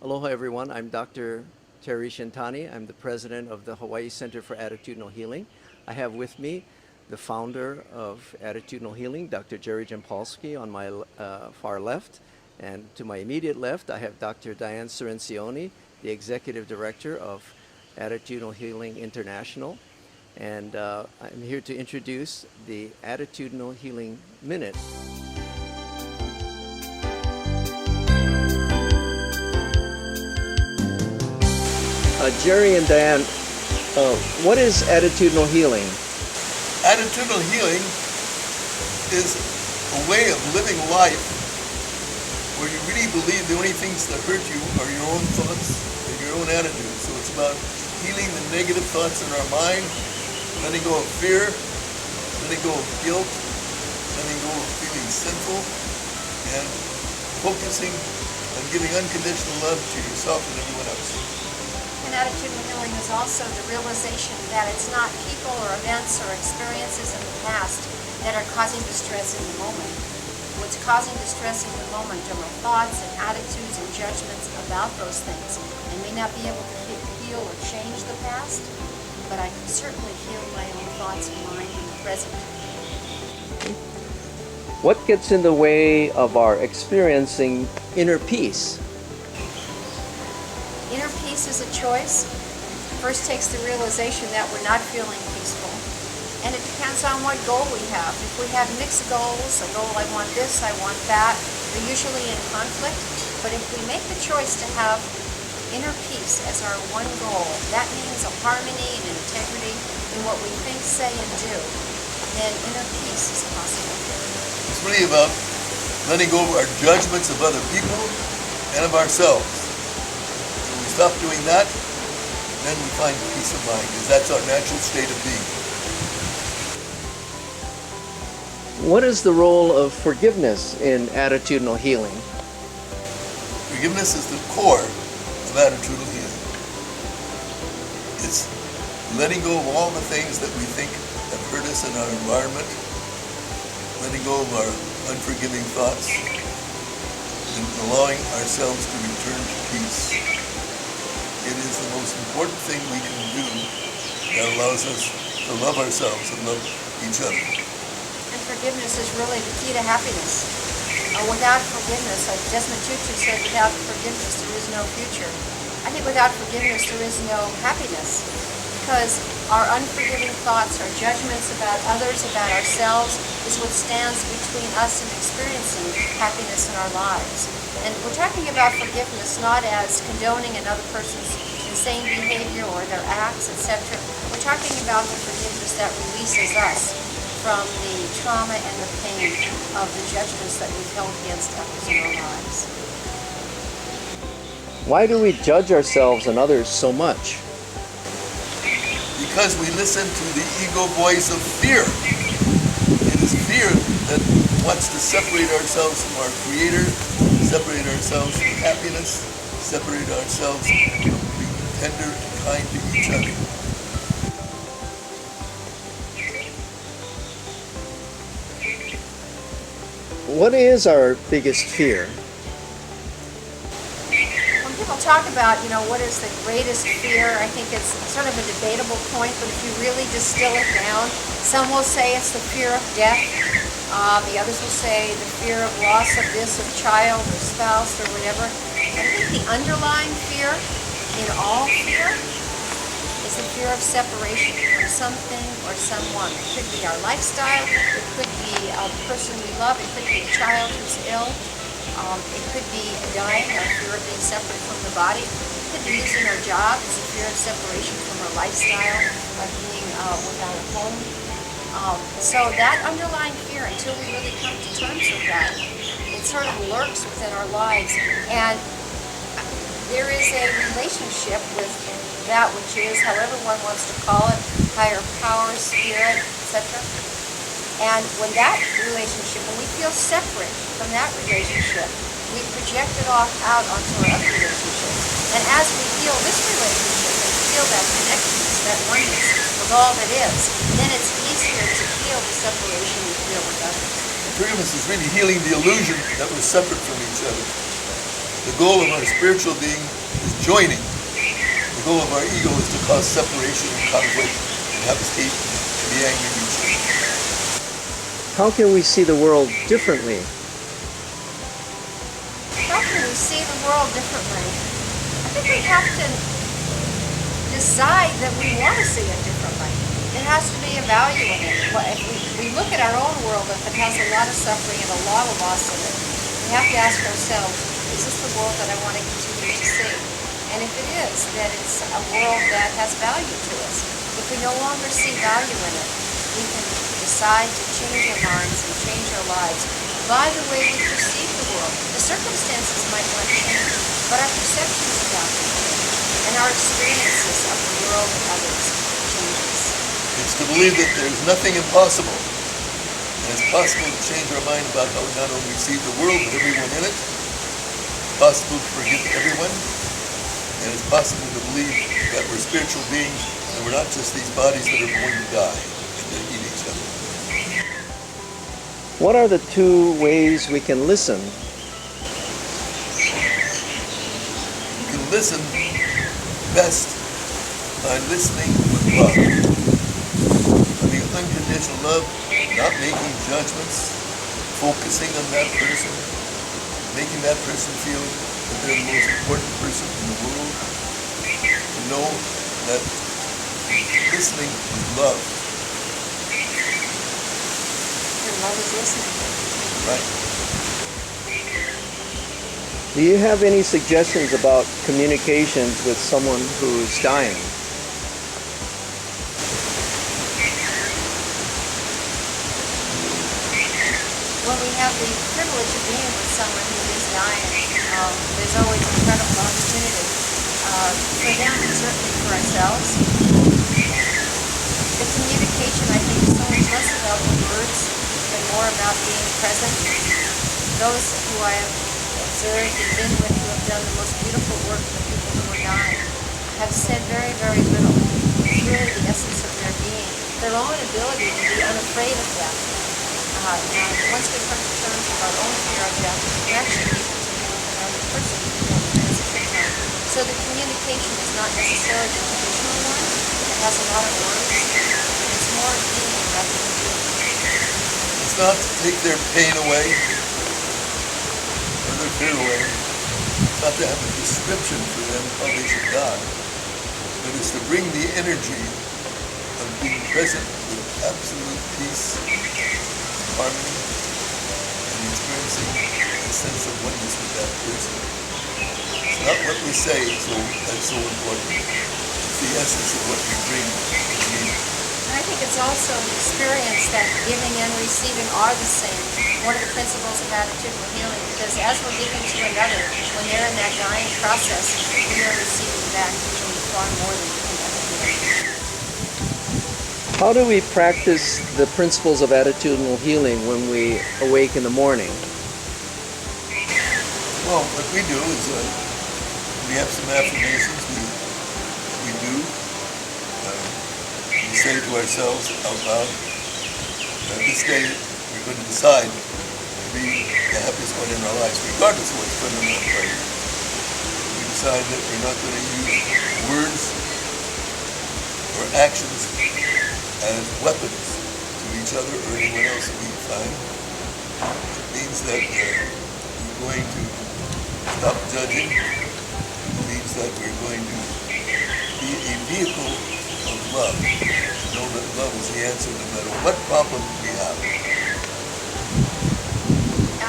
Aloha everyone, I'm Dr.Jerry Shintani. I'm the president of the Hawaii Center for Attitudinal Healing. I have with me the founder of Attitudinal Healing, Dr.Jerry Jampolsky on my far left. And to my immediate left, I have Dr. Diane Jampolsky, the executive director of Attitudinal Healing International. And I'm here to introduce the Attitudinal Healing Minute. Jerry and Diane, what is attitudinal healing? Attitudinal healing is a way of living life where you really believe the only things that hurt you are your own thoughts and your own attitude. So it's about healing the negative thoughts in our mind, letting go of fear, letting go of guilt, letting go of feeling sinful, and focusing on giving unconditional love to yourself and everyone else. And attitudinal healing is also the realization that it's not people or events or experiences in the past that are causing distress in the moment. What's causing distress in the moment are my thoughts and attitudes and judgments about those things. I may not be able to heal or change the past, but I can certainly heal my own thoughts and mind in the present. What gets in the way of our experiencing inner peace? Inner peace is a choice. First takes the realization that we're not feeling peaceful. And it depends on what goal we have. If we have mixed goals, a goal I want this, I want that, they're usually in conflict. But if we make the choice to have inner peace as our one goal, that means a harmony and an integrity in what we think, say, and do, then inner peace is possible. It's really about letting go of our judgments of other people and of ourselves. When we stop doing that, then we find peace of mind, because that's our natural state of being. What is the role of forgiveness in attitudinal healing? Forgiveness is the core of attitudinal healing. It's letting go of all the things that we think have hurt us in our environment, letting go of our unforgiving thoughts, and allowing ourselves to return to peace. It is the most important thing we can do that allows us to love ourselves and love each other. And forgiveness is really the key to happiness. Without forgiveness, like Desmond Tutu said, without forgiveness there is no future. I think without forgiveness there is no happiness, because our unforgiving thoughts, our judgments about others, about ourselves, is what stands between us and experiencing happiness in our lives. And we're talking about forgiveness not as condoning another person's insane behavior or their acts, etc. We're talking about the forgiveness that releases us from the trauma and the pain of the judgments that we've held against others in our lives. Why do we judge ourselves and others so much? Because we listen to the ego voice of fear. It is fear that wants to separate ourselves from our Creator, separate ourselves from happiness, separate ourselves from being tender and kind to each other. What is our biggest fear? When people talk about, what is the greatest fear, I think it's sort of a debatable point, but if you really distill it down, some will say it's the fear of death. The others will say the fear of loss of this, of child or spouse or whatever. I think the underlying fear in all fear is the fear of separation from something or someone. It could be our lifestyle, it could be a person we love, it could be a child who's ill, it could be dying, our fear of being separate from the body. It could be losing our job, it's a fear of separation from our lifestyle, of being without a home. So that underlying fear, until we really come to terms with that, it sort of lurks within our lives. And there is a relationship with that which is, however one wants to call it, higher power, spirit, etc. And when that relationship, when we feel separate from that relationship, we project it off out onto our other relationships. And as we feel this relationship and feel that connectedness, that oneness with all that is, then it's easier to feel the separation we feel with others. Forgiveness is really healing the illusion that we're separate from each other. The goal of our spiritual being is joining. The goal of our ego is to cause separation and conflict and have us hate and be angry at each other. How can we see the world differently? How can we see the world differently? I think we have to decide that we want to see it differently. There has to be a value in it. If we look at our own world, if it has a lot of suffering and a lot of loss in it, we have to ask ourselves, is this the world that I want to continue to see? And if it is, then it's a world that has value to us. If we no longer see value in it, we can decide to change our minds and change our lives by the way we perceive the world. The circumstances might not change, but our perceptions about them change, and our experiences of the world and others changes. It's to believe that there's nothing impossible. And it's possible to change our mind about how we not only see the world, but everyone in it. It's possible to forgive everyone. And it's possible to believe that we're spiritual beings and we're not just these bodies that are going to die and that eat each other. What are the two ways we can listen? You can listen best by listening with love. Having unconditional love, not making judgments, focusing on that person, making that person feel that they're the most important person in the world. To know that listening is love. And love is listening. Right. Do you have any suggestions about communications with someone who's dying? When we have the privilege of being with someone who is dying, there's always incredible opportunity for them and certainly for ourselves. The communication, I think, is so much less about the words and more about being present. Those who I have observed and been with who have done the most beautiful work for people who are dying have said very, very little. It's really the essence of their being, their own ability to be unafraid of death. And once we come to terms with our own fear of death, we're actually able to heal another person during transition time. So the communication is not necessarily the traditional one. It has a lot of words. It's more being rather than doing. It's not to take their pain away or their fear away. It's not to have a description for them how they should die. But it's to bring the energy of being present with absolute peace, harmony, and experiencing a sense of oneness with that person. It's not what we say that's so important. It's the essence of what we bring to the meeting. And I think it's also the experience that giving and receiving are the same. One of the principles of attitudinal healing, because as we're giving to another, when they're in that dying process, we are receiving back usually far more than we can ever give. How do we practice the principles of attitudinal healing when we awake in the morning? Well, what we do is we have some affirmations we do. We say to ourselves out loud, this day we're going to decide to be the happiest one in our lives, regardless of what's going on in our life. We decide that we're not going to use words or actions as weapons to each other or anyone else that we find. It means that we're going to stop judging. It means that we're going to be a vehicle of love. Know that love is the answer no matter what problem we have.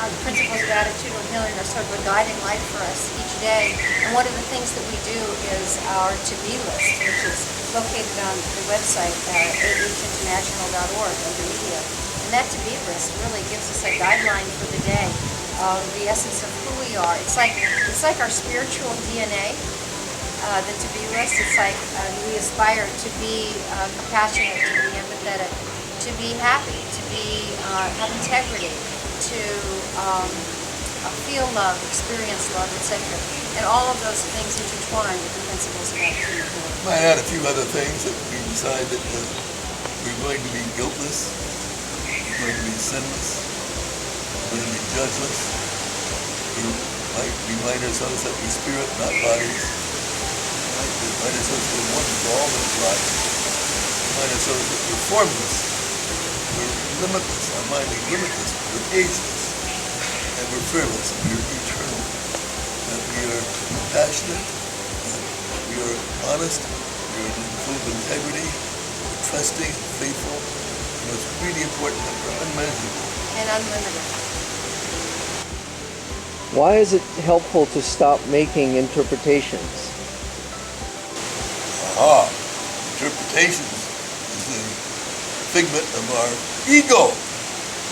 The principles of attitudinal healing are sort of a guiding light for us each day. And one of the things that we do is our to-be list, which is located on the website, ahinternational.org, under media. And that to-be list really gives us a guideline for the day, the essence of who we are. It's like our spiritual DNA, the to-be list. It's like we aspire to be compassionate, to be empathetic, to be happy, to be have integrity, to feel love, experience love, etc. And all of those things intertwine with the principles of attitudinal healing. Might add a few other things that we decide that we're going to be guiltless, we're going to be sinless, we're going to be judgeless. We might remind ourselves that we're spirit, not bodies. We might remind ourselves that we're one with all that is life. Remind ourselves that we're formless, we're limitless, our mind is limitless, we're ageless, and we're fearless, and we're eternal, that we are compassionate, and we are honest, we are full of integrity, we're trusting, faithful, and it's really important that we're unmeasurable. And unlimited. Why is it helpful to stop making interpretations? Aha! Interpretations is the figment of our ego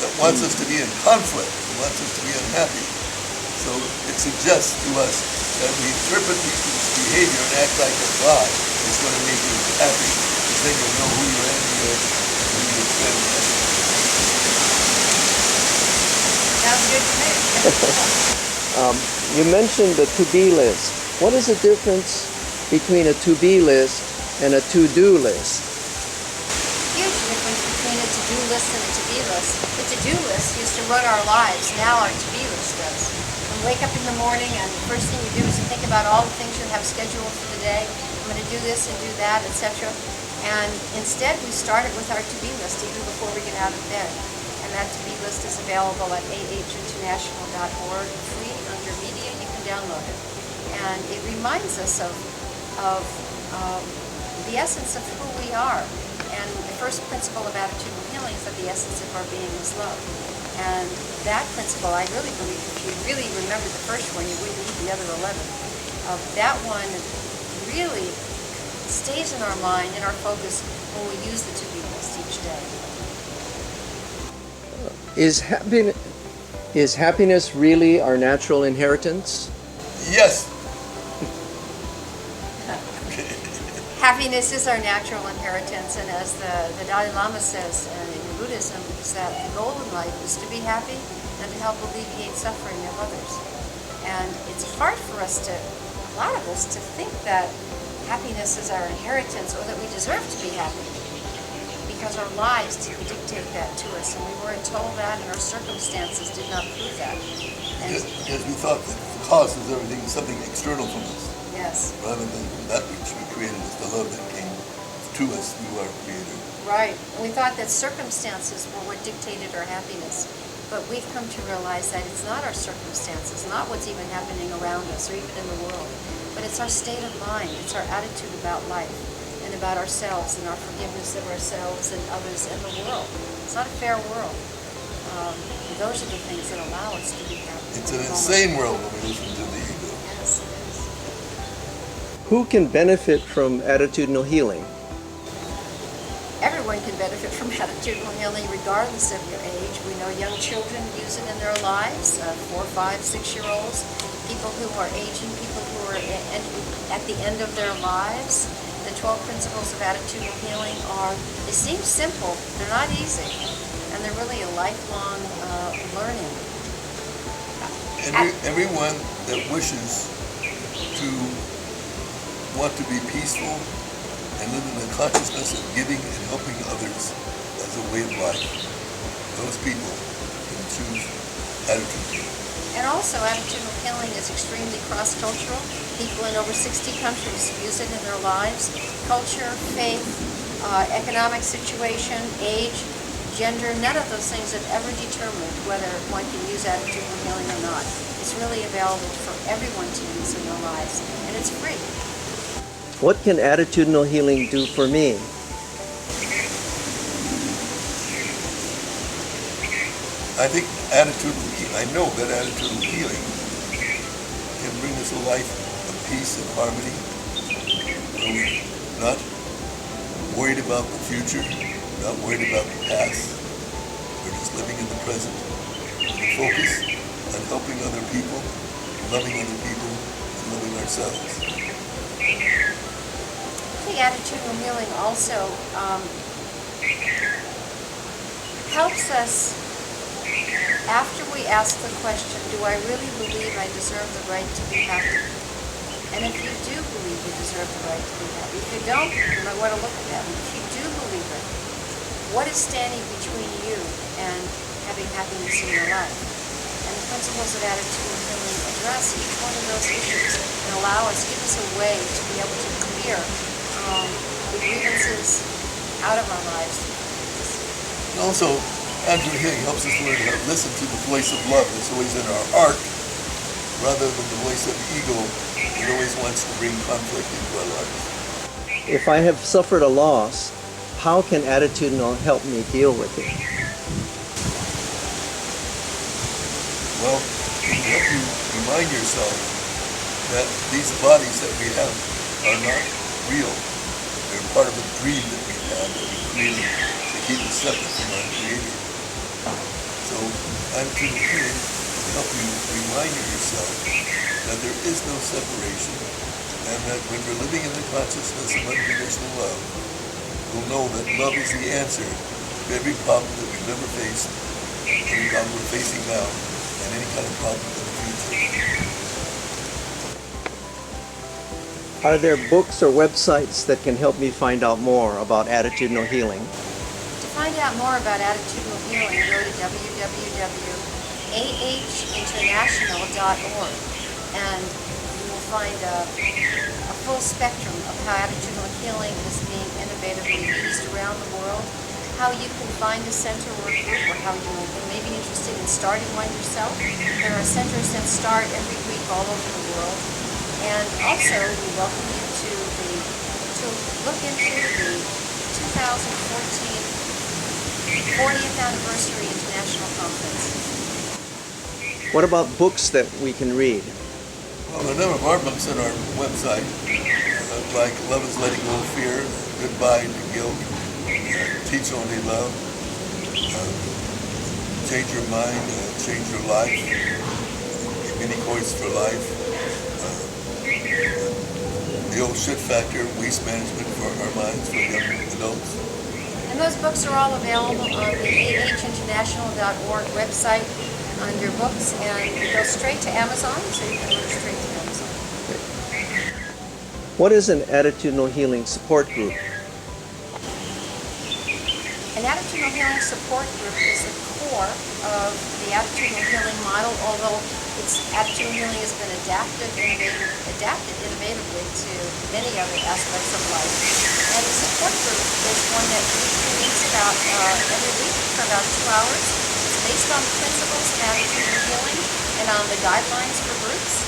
that wants us to be in conflict, that wants us to be unhappy. So it suggests to us that we interpret people's behavior and act like a God. It's going to make you happy, because then you'll know who your enemy is and who your friend is. Sounds good to me. You mentioned the to-be list. What is the difference between a to-be list and a to-do list? Huge difference between a to-do list and a to-be list. The to-do list used to run our lives. Now our to-be list does. We wake up in the morning and the first thing you do is you think about all the things you have scheduled for the day. I'm going to do this and do that, etc. And instead we start it with our to-be list even before we get out of bed. And that to-be list is available at ahinternational.org, free under media. You can download it. And it reminds us of the essence of who we are. And the first principle of attitudinal healing is that the essence of our being is love. And that principle, I really believe, if you really remember the first one, you wouldn't need the other 11. That one really stays in our mind, in our focus, when we use the to-be list each day. Is happiness really our natural inheritance? Yes. Happiness is our natural inheritance, and as the Dalai Lama says in Buddhism, is that the goal in life is to be happy and to help alleviate suffering of others. And it's hard for us a lot of us, to think that happiness is our inheritance or that we deserve to be happy, because our lives dictate that to us, and we weren't told that, and our circumstances did not prove that. And Yes, we thought that the cause of everything is something external from us, yes, rather than that which we created is the love that came to us through our Creator. right. And we thought that circumstances were what dictated our happiness. But we've come to realize that it's not our circumstances, not what's even happening around us or even in the world, but it's our state of mind, it's our attitude about life and about ourselves and our forgiveness of ourselves and others and the world. It's not a fair world. Those are the things that allow us to be happy. It's an insane world when we listen to the ego. Yes, it is. Who can benefit from attitudinal healing? Everyone can benefit from attitudinal healing regardless of your age. We know young children use it in their lives, 4, 5, 6-year-olds, people who are aging, people who are at the end of their lives. The 12 principles of attitudinal healing they seem simple, they're not easy, and they're really a lifelong learning. Everyone that wishes to want to be peaceful and live in the consciousness of giving and helping others as a way of life, those people can choose attitude healing. And also, attitudinal healing is extremely cross-cultural. People in over 60 countries use it in their lives. Culture, faith, economic situation, age, gender, none of those things have ever determined whether one can use attitudinal healing or not. It's really available for everyone to use in their lives, and it's free. What can attitudinal healing do for me? I know that attitudinal healing can bring us a life of peace and harmony, where we're not worried about the future, not worried about the past. We're just living in the present with a focus on helping other people, loving other people, and loving ourselves. The attitudinal healing also helps us after we ask the question, do I really believe I deserve the right to be happy? And if you do believe you deserve the right to be happy, if you don't, you might want to look at that. If you do believe it, what is standing between you and having happiness in your life? And the principles of attitudinal Healing address each one of those issues and give us a way to be able to clear the grievances out of our lives. And also, Attitudinal Healing helps us learn how to listen to the voice of love that's always in our heart, rather than the voice of ego that always wants to bring conflict into our lives. If I have suffered a loss, how can Attitudinal help me deal with it? Well, it can help you remind yourself that these bodies that we have are not real. They're part of a dream that we had that we created to keep us separate from our Creator. So, Attitudinal Healing will help you remind yourself that there is no separation, and that when we're living in the consciousness of unconditional love, we'll know that love is the answer to every problem that we've ever faced, every problem we're facing now, and any kind of problem in the future. Are there books or websites that can help me find out more about Attitudinal Healing? To find out more about Attitudinal Healing, go to www.ahinternational.org, and you will find a full spectrum of how Attitudinal Healing is being innovatively used around the world, how you can find a center or a group, or how you may be interested in starting one yourself. There are centers that start every week all over the world. And also, we welcome you to look into the 2014 40th Anniversary International Conference. What about books that we can read? Well, there are a number of our books on our website, like Love is Letting Go of Fear, Goodbye to Guilt, Teach Only Love, Change Your Mind, Change Your Life, Mini Course for Life, The Old Shit Factor, Waste Management for Our Minds for Young Adults. And those books are all available on the ahinternational.org website under books, and you go straight to Amazon, so you can order straight to Amazon. What is an Attitudinal Healing support group? An Attitudinal Healing support group is the core of the Attitudinal Healing model, although Attitudinal Healing has been adapted innovatively to many other aspects of life. And the support group is one that usually meets about every week for about 2 hours. It's based on the principles of Attitudinal Healing and on the guidelines for groups.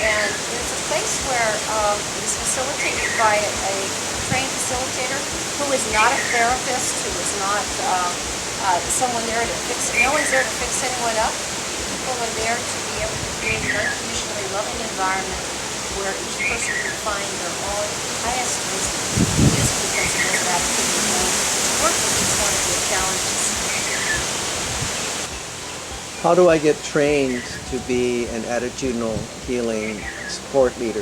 And it's a place where it is facilitated by a trained facilitator who is not a therapist, who is not someone there to fix it. No one's there to fix anyone up. People are there to be able to create an unconditionally loving environment where each person can find their own highest wisdom using the principles of Attitudinal Healing to work with each one of their challenges. How do I get trained to be an Attitudinal Healing support leader?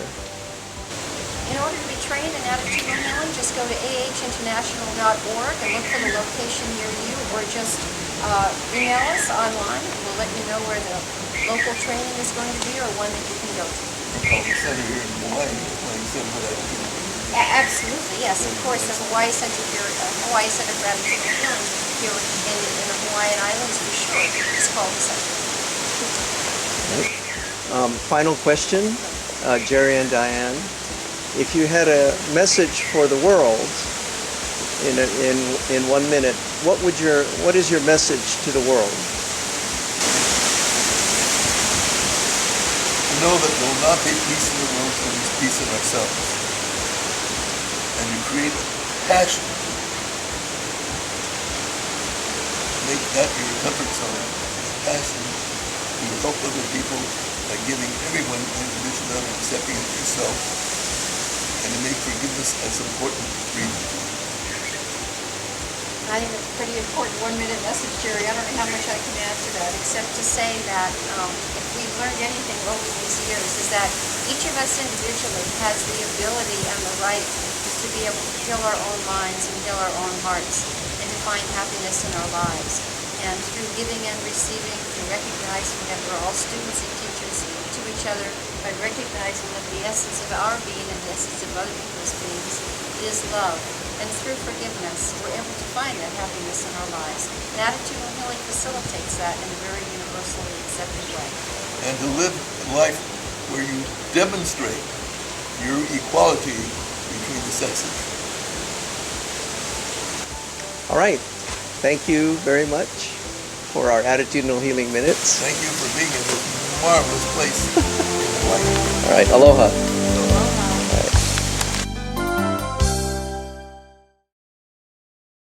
In order to be trained in Attitudinal Healing, just go to ahinternational.org and look for the location near you, or just email us online. We'll let you know where the local training is going to be, or one that you can go to. Oh, the center here in Hawaii, like you said, for Attitudinal. Absolutely, yes. Of course, the Hawaii Center here, Hawaii Center for Attitudinal Healing here in the Hawaiian Islands, for sure. It's called the center. Final question, Jerry and Diane. If you had a message for the world in 1 minute, what is your message to the world? To know that there will not be peace in the world until there's peace in ourselves. And you create passion. Make that your comfort zone. Passion to help other people by giving everyone unconditional love and accepting it yourself. And to make forgiveness as important as breathing. I think it's a pretty important 1 minute message, Jerry. I don't know how much I can add to that, except to say that if we've learned anything over these years, is that each of us individually has the ability and the right to be able to heal our own minds and heal our own hearts and to find happiness in our lives. And through giving and receiving, through recognizing that we're all students and teachers to each other, by recognizing that the essence of our being and the essence of other people's beings is love. And through forgiveness, we're able to find that happiness in our lives. And Attitudinal Healing facilitates that in a very universally accepted way. and to live a life where you demonstrate your equality between the sexes. All right. Thank you very much for our Attitudinal Healing Minutes. Thank you for being in this marvelous place in Hawaii. All right. Aloha.